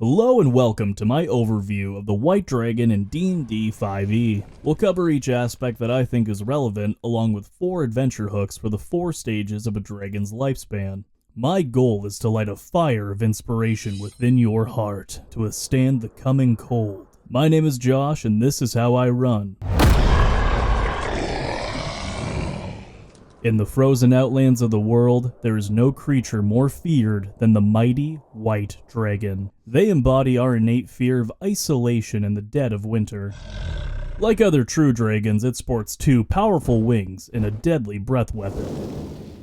Hello and welcome to my overview of the White Dragon in D&D 5e. We'll cover each aspect that I think is relevant, along with 4 adventure hooks for the 4 stages of a dragon's lifespan. My goal is to light a fire of inspiration within your heart to withstand the coming cold. My name is Josh and this is how I run. In the frozen outlands of the world, there is no creature more feared than the mighty White Dragon. They embody our innate fear of isolation in the dead of winter. Like other true dragons, it sports 2 powerful wings and a deadly breath weapon.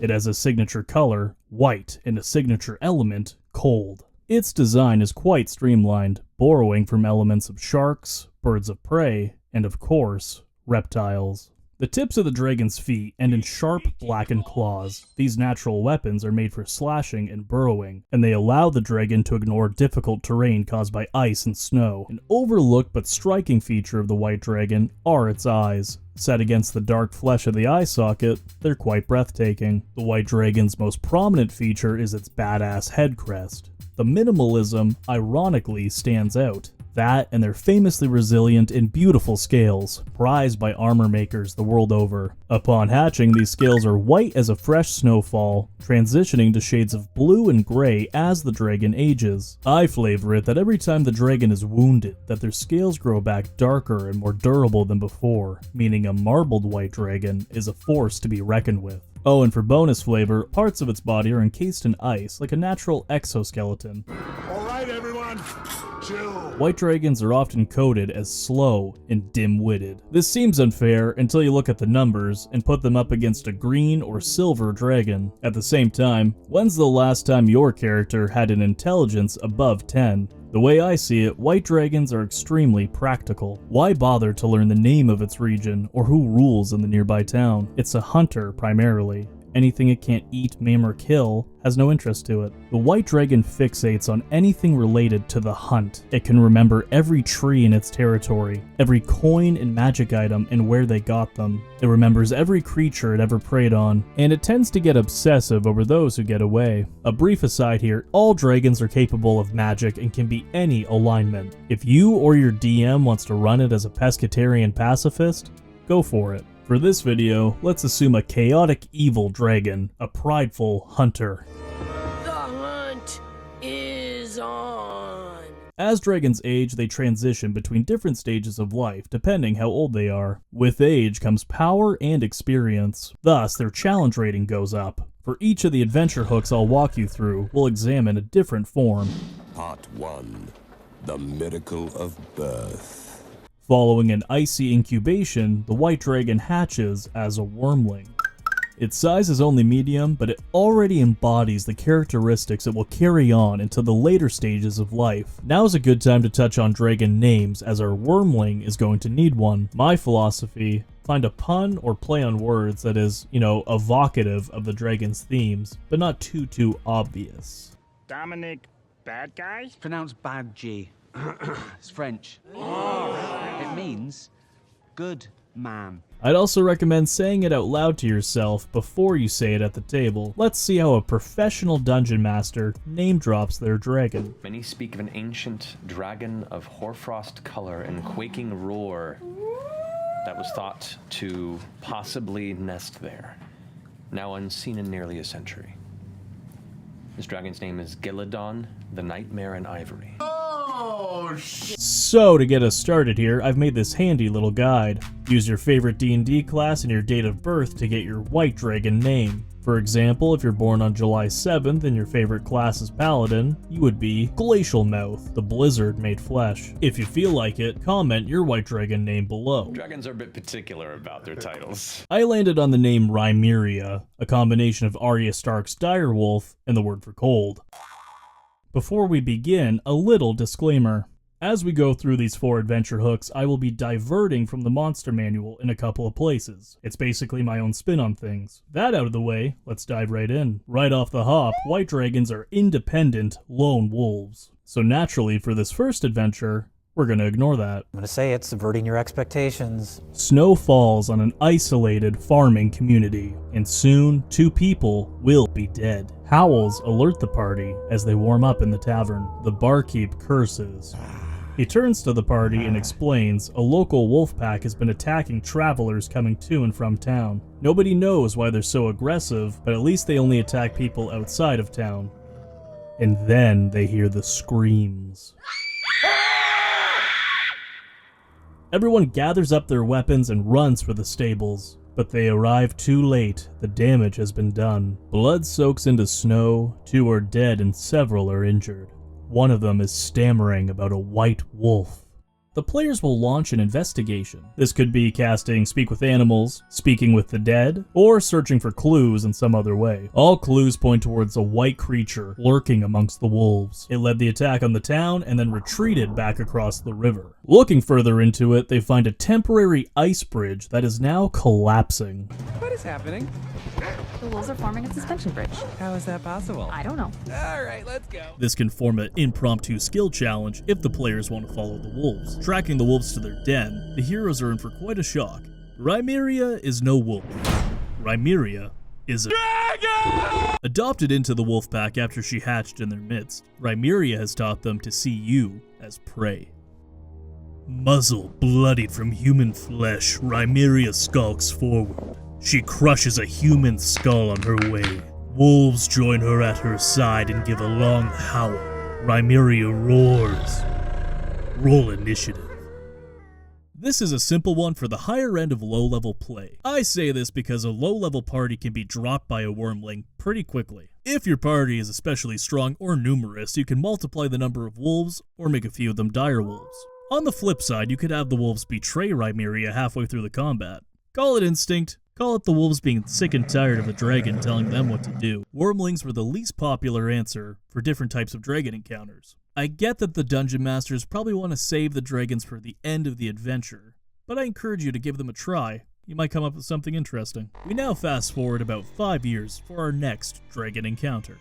It has a signature color, white, and a signature element, cold. Its design is quite streamlined, borrowing from elements of sharks, birds of prey, and of course, reptiles. The tips of the dragon's feet end in sharp, blackened claws. These natural weapons are made for slashing and burrowing, and they allow the dragon to ignore difficult terrain caused by ice and snow. An overlooked but striking feature of the White Dragon are its eyes. Set against the dark flesh of the eye socket, they're quite breathtaking. The White Dragon's most prominent feature is its badass head crest. The minimalism, ironically, stands out. That and their famously resilient and beautiful scales, prized by armor makers the world over. Upon hatching, these scales are white as a fresh snowfall, transitioning to shades of blue and gray as the dragon ages. I flavor it that every time the dragon is wounded, that their scales grow back darker and more durable than before, meaning a marbled white dragon is a force to be reckoned with. Oh, and for bonus flavor, parts of its body are encased in ice, like a natural exoskeleton. Alright everyone, chill. White dragons are often coded as slow and dim-witted. This seems unfair until you look at the numbers and put them up against a green or silver dragon. At the same time, when's the last time your character had an intelligence above 10? The way I see it, white dragons are extremely practical. Why bother to learn the name of its region or who rules in the nearby town? It's a hunter primarily. Anything it can't eat, maim, or kill has no interest to it. The White Dragon fixates on anything related to the hunt. It can remember every tree in its territory, every coin and magic item and where they got them. It remembers every creature it ever preyed on, and it tends to get obsessive over those who get away. A brief aside here, all dragons are capable of magic and can be any alignment. If you or your DM wants to run it as a pescatarian pacifist, go for it. For this video, let's assume a chaotic evil dragon, a prideful hunter. The hunt is on! As dragons age, they transition between different stages of life, depending how old they are. With age comes power and experience, thus their challenge rating goes up. For each of the adventure hooks I'll walk you through, we'll examine a different form. Part 1. The Miracle of Birth. Following an icy incubation, the White Dragon hatches as a Wyrmling. Its size is only medium, but it already embodies the characteristics it will carry on into the later stages of life. Now is a good time to touch on dragon names, as our Wyrmling is going to need one. My philosophy: find a pun or play on words that is, evocative of the dragon's themes, but not too obvious. Dominic, bad guy? It's pronounced bad G. It's French. It means good man. I'd also recommend saying it out loud to yourself before you say it at the table. Let's see how a professional dungeon master name drops their dragon. Many speak of an ancient dragon of hoarfrost color and quaking roar that was thought to possibly nest there, now unseen in nearly a century. This dragon's name is Giladon, the Nightmare in Ivory. So to get us started here, I've made this handy little guide. Use your favorite D&D class and your date of birth to get your White Dragon name. For example, if you're born on July 7th and your favorite class is Paladin, you would be Glacial Mouth, the blizzard made flesh. If you feel like it, comment your White Dragon name below. Dragons are a bit particular about their titles. I landed on the name Rimeria, a combination of Arya Stark's direwolf and the word for cold. Before we begin, a little disclaimer. As we go through these 4 adventure hooks, I will be diverting from the monster manual in a couple of places. It's basically my own spin on things. That out of the way, let's dive right in. Right off the hop, white dragons are independent lone wolves. So naturally, for this first adventure, We're gonna ignore that. I'm gonna say it's subverting your expectations. Snow falls on an isolated farming community, and soon 2 people will be dead. Howls alert the party as they warm up in the tavern. The barkeep curses. He turns to the party and explains a local wolf pack has been attacking travelers coming to and from town. Nobody knows why they're so aggressive, but at least they only attack people outside of town. And then they hear the screams. Everyone gathers up their weapons and runs for the stables, but they arrive too late. The damage has been done. Blood soaks into snow, 2 are dead and several are injured. One of them is stammering about a white wolf. The players will launch an investigation. This could be casting Speak with Animals, Speaking with the Dead, or searching for clues in some other way. All clues point towards a white creature lurking amongst the wolves. It led the attack on the town and then retreated back across the river. Looking further into it, they find a temporary ice bridge that is now collapsing. What is happening? The wolves are forming a suspension bridge. How is that possible? I don't know. All right, let's go. This can form an impromptu skill challenge if the players want to follow the wolves. Tracking the wolves to their den, the heroes are in for quite a shock. Rimeria is no wolf. Rimeria is a dragon! Adopted into the wolf pack after she hatched in their midst, Rimeria has taught them to see you as prey. Muzzle bloodied from human flesh, Rimeria skulks forward. She crushes a human skull on her way. Wolves join her at her side and give a long howl. Rimeria roars. Roll initiative. This is a simple one for the higher end of low-level play. I say this because a low-level party can be dropped by a Wyrmling pretty quickly. If your party is especially strong or numerous, you can multiply the number of wolves or make a few of them dire wolves. On the flip side, you could have the wolves betray Rimeria halfway through the combat. Call it instinct. Call it the wolves being sick and tired of the dragon telling them what to do. Wyrmlings were the least popular answer for different types of dragon encounters. I get that the dungeon masters probably want to save the dragons for the end of the adventure, but I encourage you to give them a try. You might come up with something interesting. We now fast forward about 5 years for our next dragon encounter.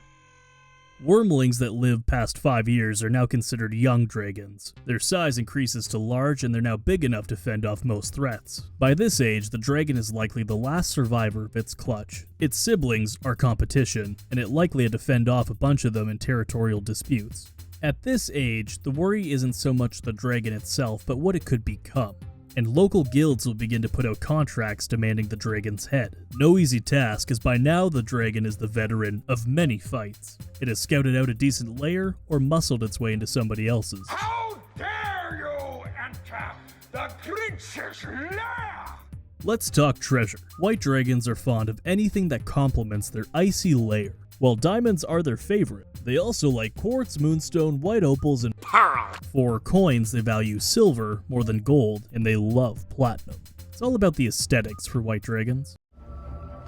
Wyrmlings that live past 5 years are now considered young dragons. Their size increases to large and they're now big enough to fend off most threats. By this age, the dragon is likely the last survivor of its clutch. Its siblings are competition, and it likely had to fend off a bunch of them in territorial disputes. At this age, the worry isn't so much the dragon itself, but what it could become. And local guilds will begin to put out contracts demanding the dragon's head. No easy task, as by now the dragon is the veteran of many fights. It has scouted out a decent lair or muscled its way into somebody else's. How dare you enter the creature's lair? Let's talk treasure. White dragons are fond of anything that complements their icy lair. While diamonds are their favorite, they also like quartz, moonstone, white opals, and pearl. For coins, they value silver more than gold, and they love platinum. It's all about the aesthetics for white dragons.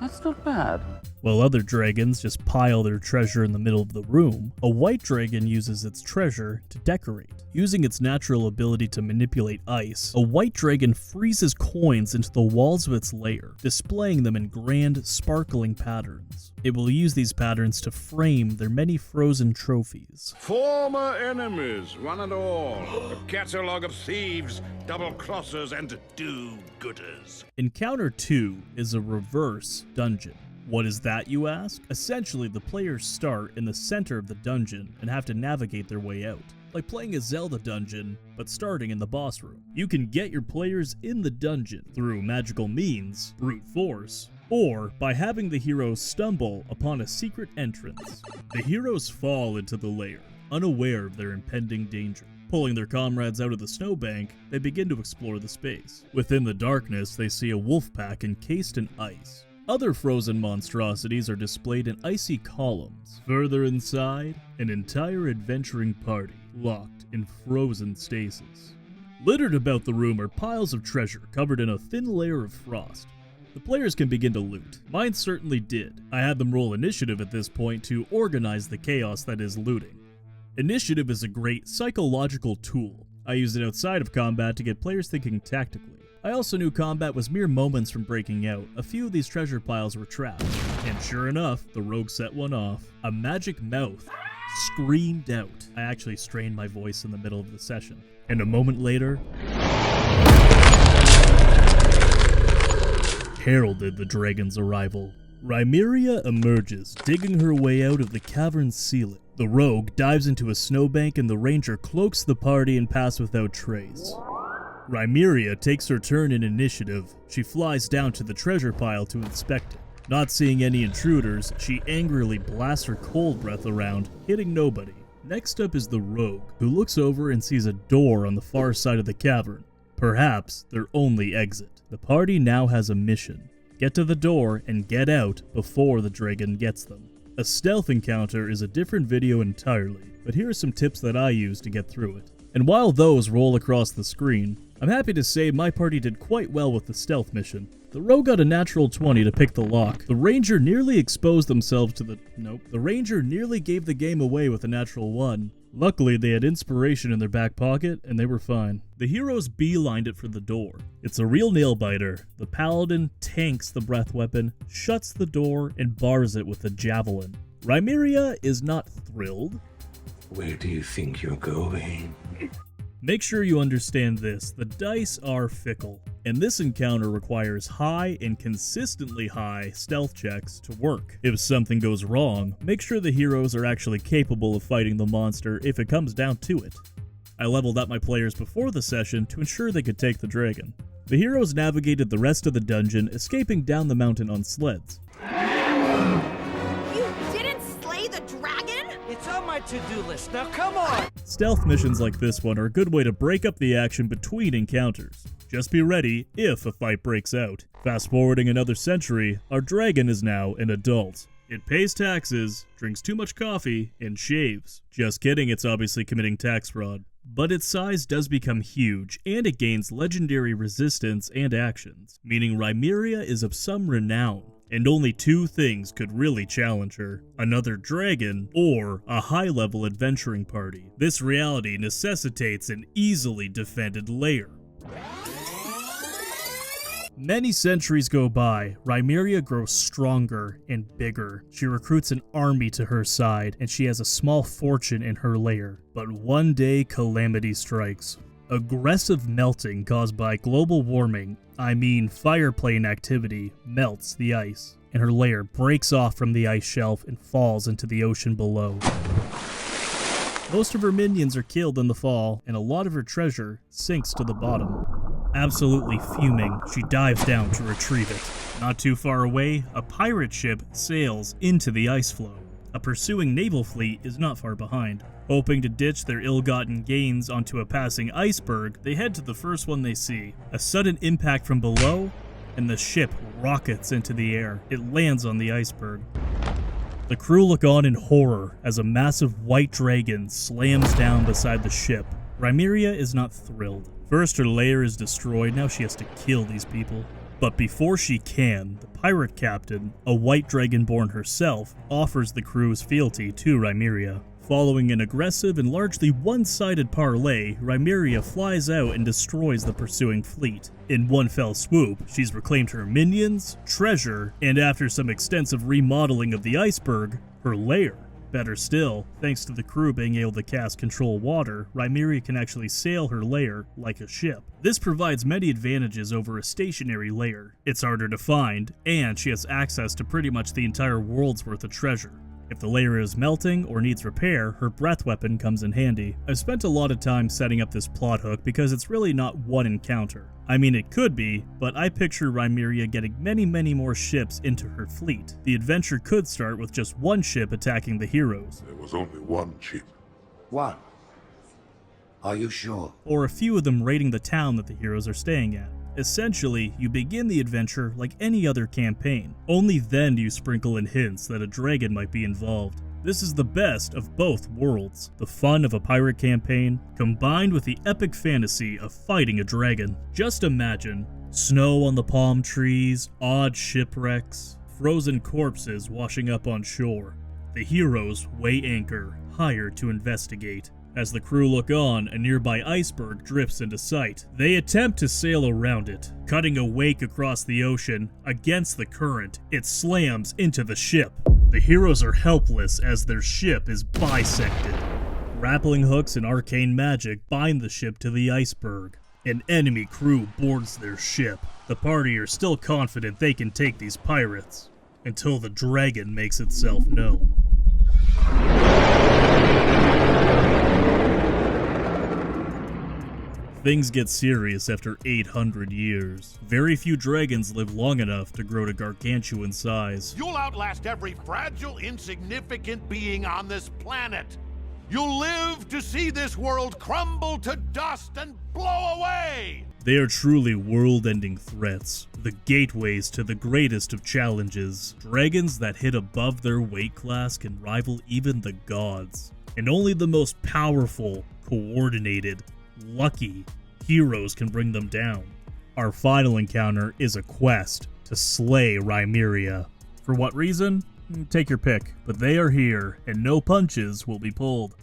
That's not bad. While other dragons just pile their treasure in the middle of the room, a white dragon uses its treasure to decorate. Using its natural ability to manipulate ice, a white dragon freezes coins into the walls of its lair, displaying them in grand, sparkling patterns. It will use these patterns to frame their many frozen trophies. Former enemies, one and all. A catalogue of thieves, double-crossers, and do-gooders. Encounter 2 is a reverse dungeon. What is that, you ask? Essentially, the players start in the center of the dungeon and have to navigate their way out. Like playing a Zelda dungeon, but starting in the boss room. You can get your players in the dungeon through magical means, brute force, or by having the heroes stumble upon a secret entrance. The heroes fall into the lair, unaware of their impending danger. Pulling their comrades out of the snowbank, they begin to explore the space. Within the darkness, they see a wolf pack encased in ice. Other frozen monstrosities are displayed in icy columns. Further inside, an entire adventuring party, locked in frozen stasis. Littered about the room are piles of treasure covered in a thin layer of frost. The players can begin to loot. Mine certainly did. I had them roll initiative at this point to organize the chaos that is looting. Initiative is a great psychological tool. I use it outside of combat to get players thinking tactically. I also knew combat was mere moments from breaking out. A few of these treasure piles were trapped. And sure enough, the rogue set one off. A magic mouth screamed out. I actually strained my voice in the middle of the session. And a moment later, heralded the dragon's arrival. Rimeria emerges, digging her way out of the cavern's ceiling. The rogue dives into a snowbank and the ranger cloaks the party and passes without trace. Rimeria takes her turn in initiative. She flies down to the treasure pile to inspect it. Not seeing any intruders, she angrily blasts her cold breath around, hitting nobody. Next up is the rogue, who looks over and sees a door on the far side of the cavern. Perhaps their only exit. The party now has a mission. Get to the door and get out before the dragon gets them. A stealth encounter is a different video entirely, but here are some tips that I use to get through it. And while those roll across the screen, I'm happy to say my party did quite well with the stealth mission. The rogue got a natural 20 to pick the lock. The ranger nearly exposed themselves to the ranger nearly gave the game away with a natural 1. Luckily, they had inspiration in their back pocket, and they were fine. The heroes beelined it for the door. It's a real nail-biter. The paladin tanks the breath weapon, shuts the door, and bars it with a javelin. Rimeria is not thrilled. Where do you think you're going? Make sure you understand this, the dice are fickle, and this encounter requires high and consistently high stealth checks to work. If something goes wrong, make sure the heroes are actually capable of fighting the monster if it comes down to it. I leveled up my players before the session to ensure they could take the dragon. The heroes navigated the rest of the dungeon, escaping down the mountain on sleds. You didn't slay the dragon? It's on my to-do list. Now come on! Stealth missions like this one are a good way to break up the action between encounters. Just be ready if a fight breaks out. Fast forwarding another century, our dragon is now an adult. It pays taxes, drinks too much coffee, and shaves. Just kidding, it's obviously committing tax fraud. But its size does become huge, and it gains legendary resistance and actions, meaning Rimeria is of some renown. And only two things could really challenge her: another dragon or a high-level adventuring party. This reality necessitates an easily defended lair. Many centuries go by, Rimeria grows stronger and bigger. She recruits an army to her side, and she has a small fortune in her lair. But one day, calamity strikes. Aggressive melting caused by global warming, fireplane activity, melts the ice, and her lair breaks off from the ice shelf and falls into the ocean below. Most of her minions are killed in the fall, and a lot of her treasure sinks to the bottom. Absolutely fuming, she dives down to retrieve it. Not too far away, a pirate ship sails into the ice floe. A pursuing naval fleet is not far behind. Hoping to ditch their ill-gotten gains onto a passing iceberg, they head to the first one they see. A sudden impact from below, and the ship rockets into the air. It lands on the iceberg. The crew look on in horror as a massive white dragon slams down beside the ship. Rimeria is not thrilled. First her lair is destroyed, now she has to kill these people. But before she can, the pirate captain, a white dragonborn herself, offers the crew's fealty to Rimeria. Following an aggressive and largely one-sided parley, Rimeria flies out and destroys the pursuing fleet. In one fell swoop, she's reclaimed her minions, treasure, and after some extensive remodeling of the iceberg, her lair. Better still, thanks to the crew being able to cast control water, Rimeria can actually sail her lair like a ship. This provides many advantages over a stationary lair. It's harder to find, and she has access to pretty much the entire world's worth of treasure. If the lair is melting or needs repair, her breath weapon comes in handy. I've spent a lot of time setting up this plot hook because it's really not one encounter. It could be, but I picture Rimeria getting many more ships into her fleet. The adventure could start with just one ship attacking the heroes. There was only one ship. One? Are you sure? Or a few of them raiding the town that the heroes are staying at. Essentially, you begin the adventure like any other campaign. Only then do you sprinkle in hints that a dragon might be involved. This is the best of both worlds. The fun of a pirate campaign, combined with the epic fantasy of fighting a dragon. Just imagine snow on the palm trees, odd shipwrecks, frozen corpses washing up on shore. The heroes weigh anchor, hired to investigate. As the crew look on, a nearby iceberg drifts into sight. They attempt to sail around it. Cutting a wake across the ocean, against the current, it slams into the ship. The heroes are helpless as their ship is bisected. Grappling hooks and arcane magic bind the ship to the iceberg. An enemy crew boards their ship. The party are still confident they can take these pirates, until the dragon makes itself known. Things get serious after 800 years. Very few dragons live long enough to grow to gargantuan size. You'll outlast every fragile, insignificant being on this planet. You'll live to see this world crumble to dust and blow away! They are truly world-ending threats, the gateways to the greatest of challenges. Dragons that hit above their weight class can rival even the gods. And only the most powerful, coordinated, lucky heroes can bring them down. Our final encounter is a quest to slay Rimeria. For what reason? Take your pick, but they are here, and no punches will be pulled.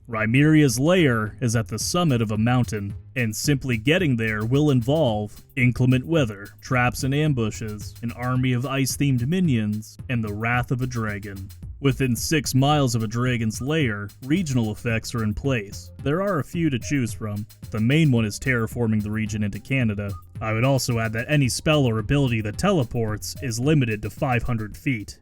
Rimeria's lair is at the summit of a mountain, and simply getting there will involve inclement weather, traps and ambushes, an army of ice-themed minions, and the wrath of a dragon. Within 6 miles of a dragon's lair, regional effects are in place. There are a few to choose from. The main one is terraforming the region into Canada. I would also add that any spell or ability that teleports is limited to 500 feet.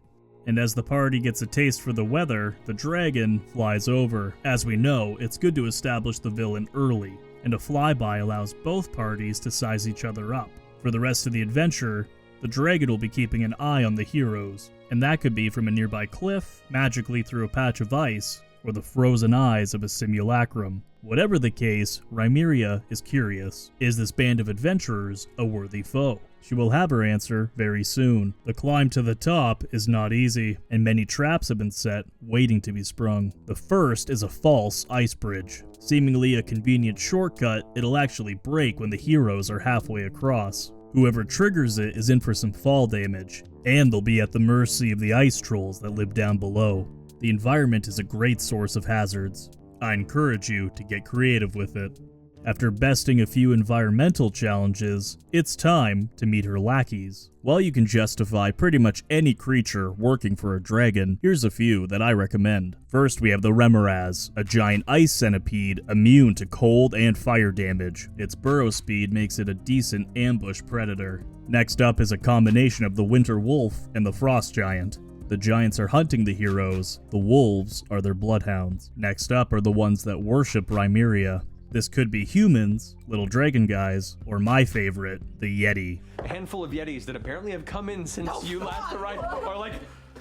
And as the party gets a taste for the weather, the dragon flies over. As we know, it's good to establish the villain early, and a flyby allows both parties to size each other up. For the rest of the adventure, the dragon will be keeping an eye on the heroes, and that could be from a nearby cliff, magically through a patch of ice, or the frozen eyes of a simulacrum. Whatever the case, Rimeria is curious. Is this band of adventurers a worthy foe? She will have her answer very soon. The climb to the top is not easy, and many traps have been set, waiting to be sprung. The first is a false ice bridge. Seemingly a convenient shortcut, it'll actually break when the heroes are halfway across. Whoever triggers it is in for some fall damage, and they'll be at the mercy of the ice trolls that live down below. The environment is a great source of hazards. I encourage you to get creative with it. After besting a few environmental challenges, it's time to meet her lackeys. While you can justify pretty much any creature working for a dragon, here's a few that I recommend. First, we have the Rimeria, a giant ice centipede immune to cold and fire damage. Its burrow speed makes it a decent ambush predator. Next up is a combination of the winter wolf and the frost giant. The giants are hunting the heroes, the wolves are their bloodhounds. Next up are the ones that worship Rimeria. This could be humans, little dragon guys, or my favorite, the Yeti. A handful of Yetis that apparently have come in since you last arrived are like,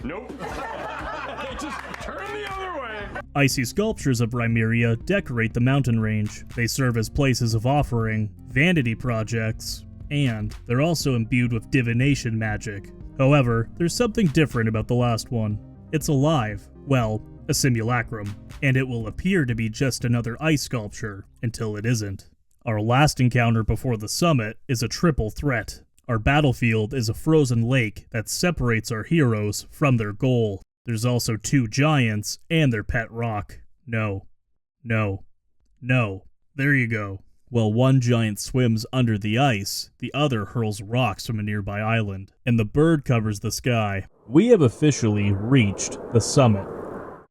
nope. They just turn the other way. Icy sculptures of Rimeria decorate the mountain range. They serve as places of offering, vanity projects, and they're also imbued with divination magic. However, there's something different about the last one. It's alive. Well, a simulacrum, and it will appear to be just another ice sculpture until it isn't. Our last encounter before the summit is a triple threat. Our battlefield is a frozen lake that separates our heroes from their goal. There's also 2 giants and their pet rock. No. There you go. While one giant swims under the ice, the other hurls rocks from a nearby island, and the bird covers the sky. We have officially reached the summit.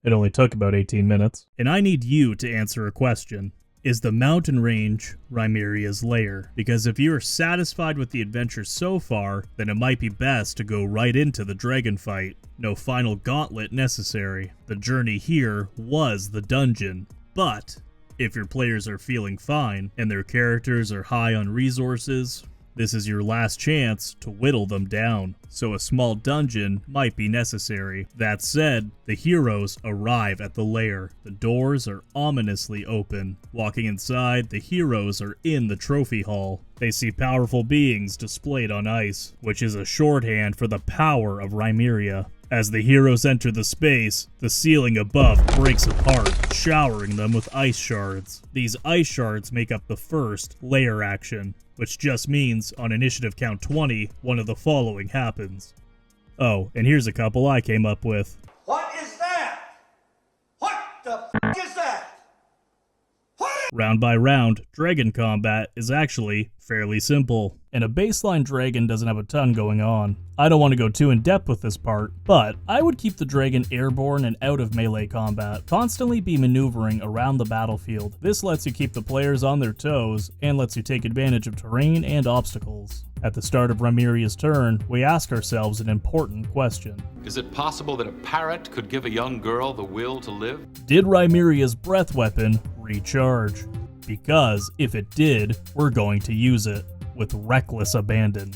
It only took about 18 minutes. And I need you to answer a question. Is the mountain range Rimeria's lair? Because if you are satisfied with the adventure so far, then it might be best to go right into the dragon fight. No final gauntlet necessary. The journey here was the dungeon. But if your players are feeling fine, and their characters are high on resources, this is your last chance to whittle them down, so a small dungeon might be necessary. That said, the heroes arrive at the lair. The doors are ominously open. Walking inside, the heroes are in the trophy hall. They see powerful beings displayed on ice, which is a shorthand for the power of Rimeria. As the heroes enter the space, the ceiling above breaks apart, showering them with ice shards. These ice shards make up the first lair action, which just means on initiative count 20, one of the following happens. Oh, and here's a couple I came up with. What is that? What the f*** is that? Round by round, dragon combat is actually fairly simple. and a baseline dragon doesn't have a ton going on. I don't want to go too in depth with this part, but I would keep the dragon airborne and out of melee combat, constantly be maneuvering around the battlefield. This lets you keep the players on their toes and lets you take advantage of terrain and obstacles. At the start of Rimeria's turn, we ask ourselves an important question. Is it possible that a parrot could give a young girl the will to live? Did Rimeria's breath weapon recharge? Because if it did, we're going to use it with reckless abandon.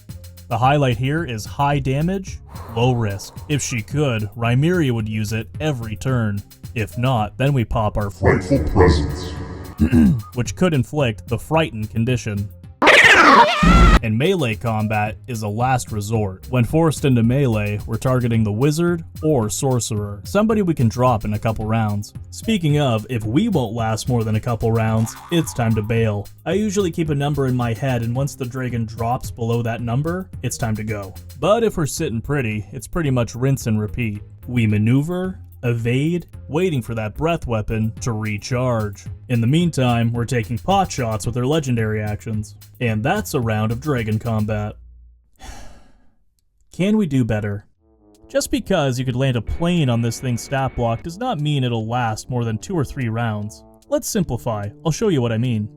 The highlight here is high damage, low risk. If she could, Rimeria would use it every turn. If not, then we pop our frightful presence, which could inflict the frightened condition. And melee combat is a last resort. When forced into melee, we're targeting the wizard or sorcerer, somebody we can drop in a couple rounds. Speaking of, if we won't last more than a couple rounds, it's time to bail. I usually keep a number in my head, and once the dragon drops below that number, it's time to go. But if we're sitting pretty, it's pretty much rinse and repeat. We maneuver, evade, waiting for that breath weapon to recharge. In the meantime, we're taking pot shots with our legendary actions. And that's a round of dragon combat. Can we do better? Just because you could land a plane on this thing's stat block does not mean it'll last more than 2 or 3 rounds. Let's simplify. I'll show you what I mean.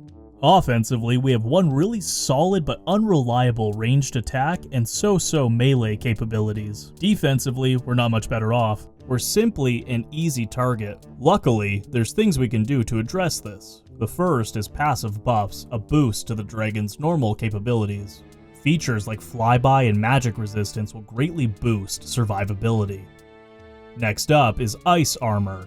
Offensively, we have one really solid but unreliable ranged attack and so-so melee capabilities. Defensively, we're not much better off. We're simply an easy target. Luckily, there's things we can do to address this. The first is passive buffs, a boost to the dragon's normal capabilities. Features like flyby and magic resistance will greatly boost survivability. Next up is ice armor.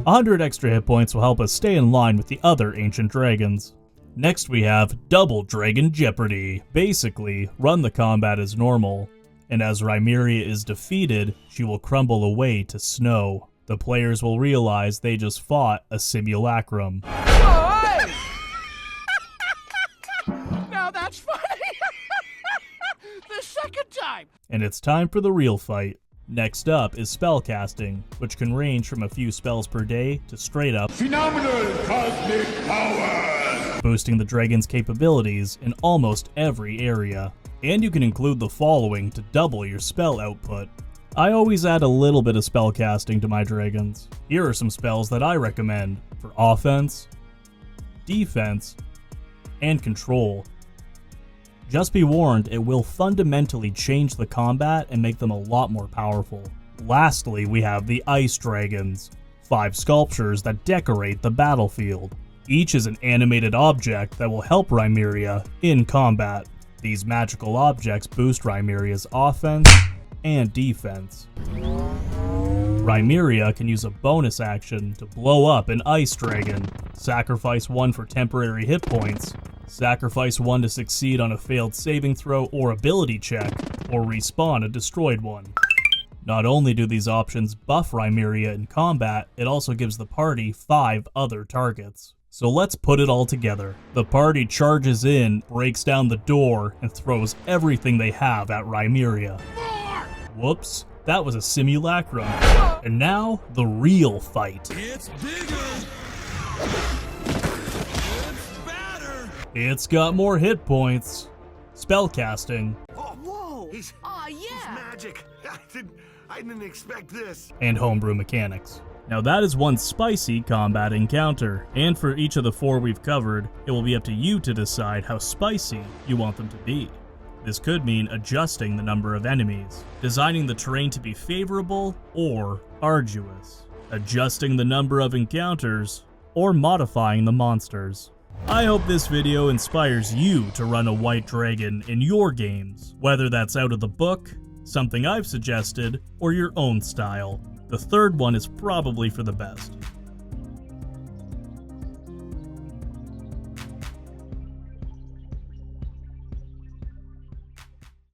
100 extra hit points will help us stay in line with the other ancient dragons. Next we have double dragon jeopardy. Basically, run the combat as normal, and as Rimeria is defeated, she will crumble away to snow. The players will realize they just fought a simulacrum. Now that's funny! The second time! And it's time for the real fight. Next up is spellcasting, which can range from a few spells per day to straight up phenomenal cosmic power, boosting the dragon's capabilities in almost every area. And you can include the following to double your spell output. I always add a little bit of spellcasting to my dragons. Here are some spells that I recommend for offense, defense, and control. Just be warned, it will fundamentally change the combat and make them a lot more powerful. Lastly, we have the Ice Dragons, 5 sculptures that decorate the battlefield. Each is an animated object that will help Rimeria in combat. These magical objects boost Rimeria's offense and defense. Rimeria can use a bonus action to blow up an Ice Dragon, sacrifice 1 for temporary hit points, sacrifice 1 to succeed on a failed saving throw or ability check, or respawn a destroyed one. Not only do these options buff Rimeria in combat, it also gives the party 5 other targets. So let's put it all together. The party charges in, breaks down the door, and throws everything they have at Rimeria. Whoops, that was a simulacrum. And now, the real fight. It's bigger! It's got more hit points. Spellcasting. Oh, whoa! He's yeah! magic! I didn't expect this. And homebrew mechanics. Now that is one spicy combat encounter, and for each of the 4 we've covered, it will be up to you to decide how spicy you want them to be. This could mean adjusting the number of enemies, designing the terrain to be favorable or arduous, adjusting the number of encounters, or modifying the monsters. I hope this video inspires you to run a white dragon in your games, whether that's out of the book, something I've suggested, or your own style. The third one is probably for the best.